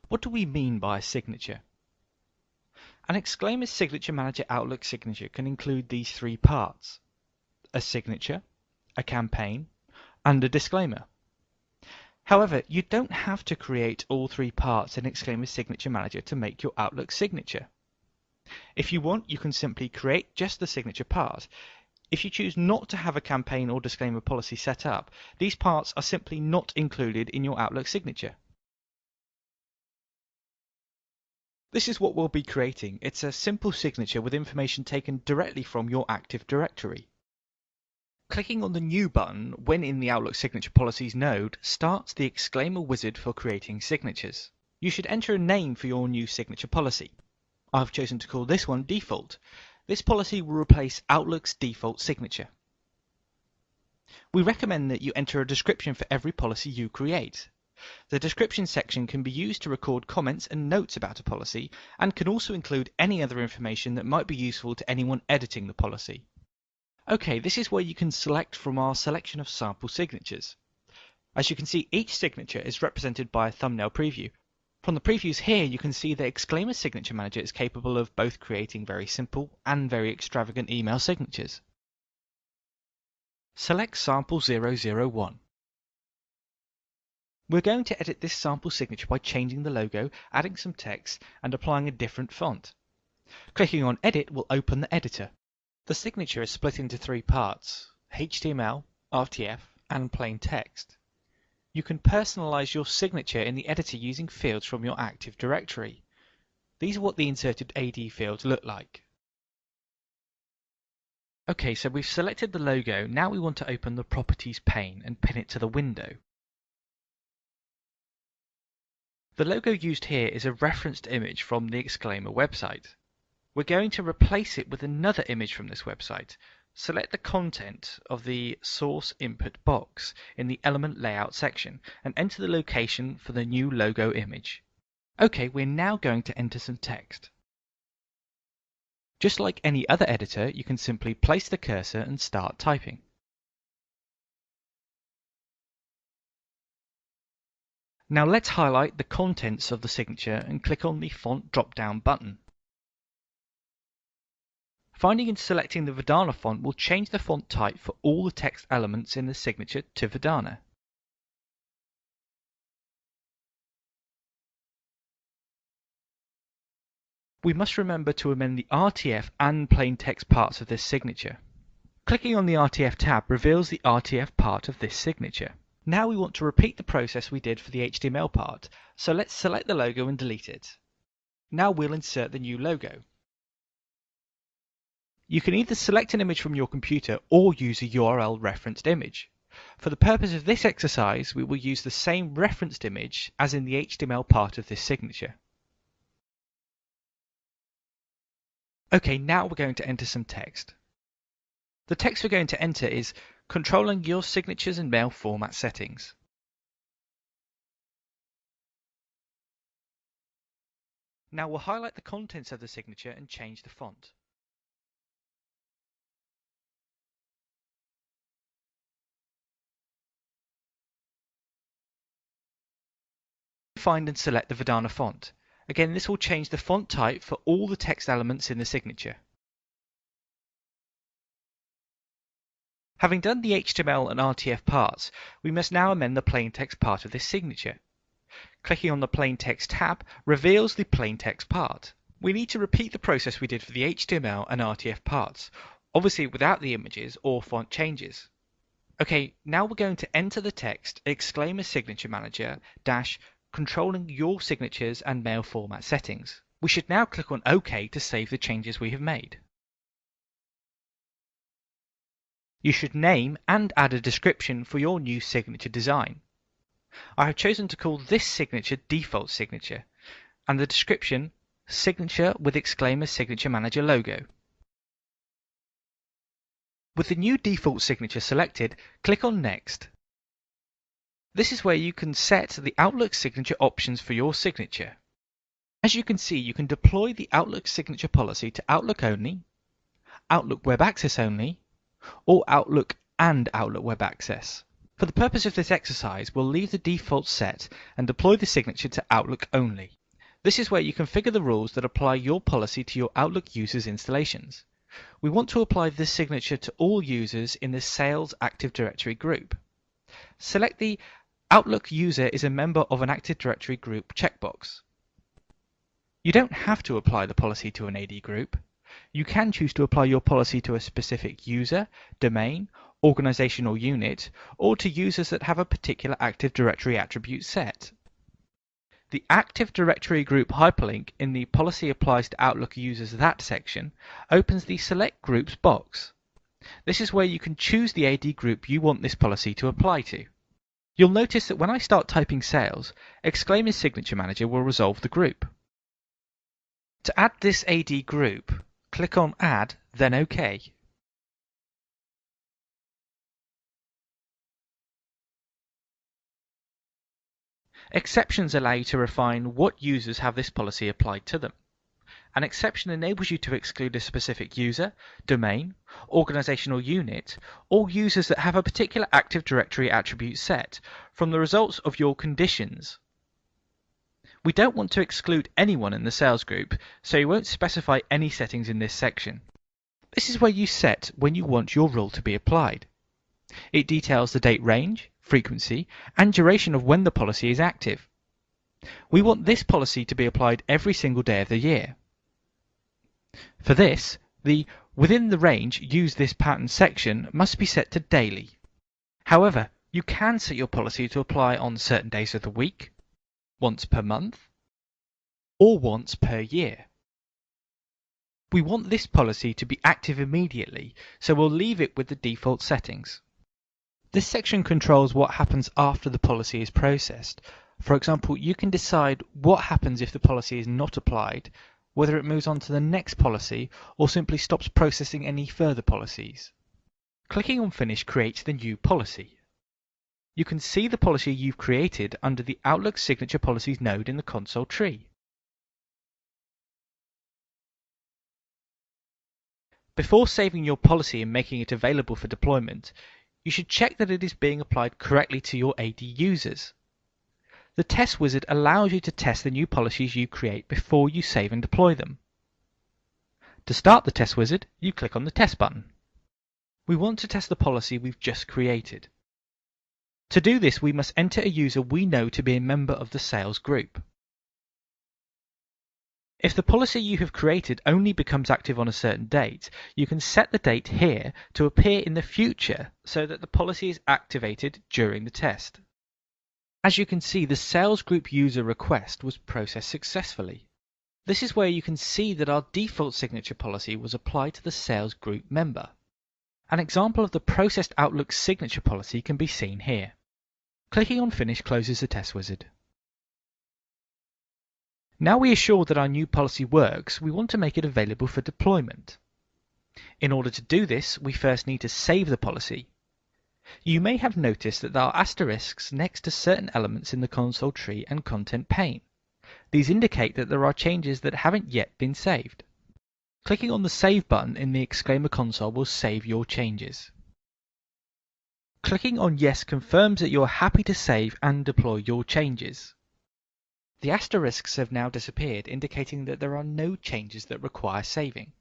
What do we mean by a signature? An Exclaimer Signature Manager Outlook signature can include these three parts: a signature, a campaign, and a disclaimer. However, you don't have to create all three parts in Exclaimer Signature Manager to make your Outlook signature. If you want, you can simply create just the signature part. If you choose not to have a campaign or disclaimer policy set up, these parts are simply not included in your Outlook signature. This is what we'll be creating. It's a simple signature with information taken directly from your Active Directory. Clicking on the New button when in the Outlook Signature Policies node starts the Exclaimer wizard for creating signatures. You should enter a name for your new signature policy. I've chosen to call this one Default. This policy will replace Outlook's default signature. We recommend that you enter a description for every policy you create. The description section can be used to record comments and notes about a policy, and can also include any other information that might be useful to anyone editing the policy. Okay, this is where you can select from our selection of sample signatures. As you can see, each signature is represented by a thumbnail preview. From the previews here, you can see that Exclaimer Signature Manager is capable of both creating very simple and very extravagant email signatures. Select Sample 001. We're going to edit this sample signature by changing the logo, adding some text, and applying a different font. Clicking on Edit will open the editor. The signature is split into three parts: HTML, RTF, and plain text. You can personalize your signature in the editor using fields from your Active Directory. These are what the inserted AD fields look like. Okay, so we've selected the logo. Now we want to open the Properties pane and pin it to the window. The logo used here is a referenced image from the Exclaimer website. We're going to replace it with another image from this website. Select the content of the source input box in the element layout section and enter the location for the new logo image. Okay, we're now going to enter some text. Just like any other editor, you can simply place the cursor and start typing. Now let's highlight the contents of the signature and click on the font drop-down button. Finding and selecting the Verdana font will change the font type for all the text elements in the signature to Verdana. We must remember to amend the RTF and plain text parts of this signature. Clicking on the RTF tab reveals the RTF part of this signature. Now we want to repeat the process we did for the HTML part, so let's select the logo and delete it. Now we'll insert the new logo. You can either select an image from your computer or use a URL referenced image. For the purpose of this exercise, we will use the same referenced image as in the HTML part of this signature. Okay, now we're going to enter some text. The text we're going to enter is controlling your signatures and mail format settings. Now we'll highlight the contents of the signature and change the font. Find and select the Verdana font. Again, this will change the font type for all the text elements in the signature. Having done the HTML and RTF parts, we must now amend the plain text part of this signature. Clicking on the plain text tab reveals the plain text part. We need to repeat the process we did for the HTML and RTF parts, obviously without the images or font changes. Okay, now we're going to enter the text Exclaimer Signature Manager controlling your signatures and mail format settings. We should now click on OK to save the changes we have made. You should name and add a description for your new signature design. I have chosen to call this signature Default Signature, and the description Signature with Exclaimer Signature Manager logo. With the new default signature selected, click on Next. This is where you can set the Outlook signature options for your signature. As you can see, you can deploy the Outlook signature policy to Outlook only, Outlook Web Access only, or Outlook and Outlook Web Access. For the purpose of this exercise, we'll leave the default set and deploy the signature to Outlook only. This is where you configure the rules that apply your policy to your Outlook users' installations. We want to apply this signature to all users in the Sales Active Directory group. Select the Outlook user is a member of an Active Directory group checkbox. You don't have to apply the policy to an AD group. You can choose to apply your policy to a specific user, domain, organization or unit, or to users that have a particular Active Directory attribute set. The Active Directory group hyperlink in the Policy Applies to Outlook Users That section opens the Select Groups box. This is where you can choose the AD group you want this policy to apply to. You'll notice that when I start typing sales, Exclaimer's Signature Manager will resolve the group. To add this AD group, click on Add, then OK. Exceptions allow you to refine what users have this policy applied to them. An exception enables you to exclude a specific user, domain, organization or unit, or users that have a particular Active Directory attribute set from the results of your conditions. We don't want to exclude anyone in the sales group, so you won't specify any settings in this section. This is where you set when you want your rule to be applied. It details the date range, frequency, and duration of when the policy is active. We want this policy to be applied every single day of the year. For this, the Within the range use this pattern section must be set to daily. However, you can set your policy to apply on certain days of the week, once per month, or once per year. We want this policy to be active immediately, so we'll leave it with the default settings. This section controls what happens after the policy is processed. For example, you can decide what happens if the policy is not applied, whether it moves on to the next policy or simply stops processing any further policies. Clicking on Finish creates the new policy. You can see the policy you've created under the Outlook Signature Policies node in the console tree. Before saving your policy and making it available for deployment, you should check that it is being applied correctly to your AD users. The Test Wizard allows you to test the new policies you create before you save and deploy them. To start the Test Wizard, you click on the Test button. We want to test the policy we've just created. To do this, we must enter a user we know to be a member of the sales group. If the policy you have created only becomes active on a certain date, you can set the date here to appear in the future so that the policy is activated during the test. As you can see, the sales group user request was processed successfully. This is where you can see that our default signature policy was applied to the sales group member. An example of the processed Outlook signature policy can be seen here. Clicking on Finish closes the Test Wizard. Now we are sure that our new policy works, we want to make it available for deployment. In order to do this, we first need to save the policy. You may have noticed that there are asterisks next to certain elements in the console tree and content pane. These indicate that there are changes that haven't yet been saved. Clicking on the Save button in the Exclaimer console will save your changes. Clicking on Yes confirms that you're happy to save and deploy your changes. The asterisks have now disappeared, indicating that there are no changes that require saving.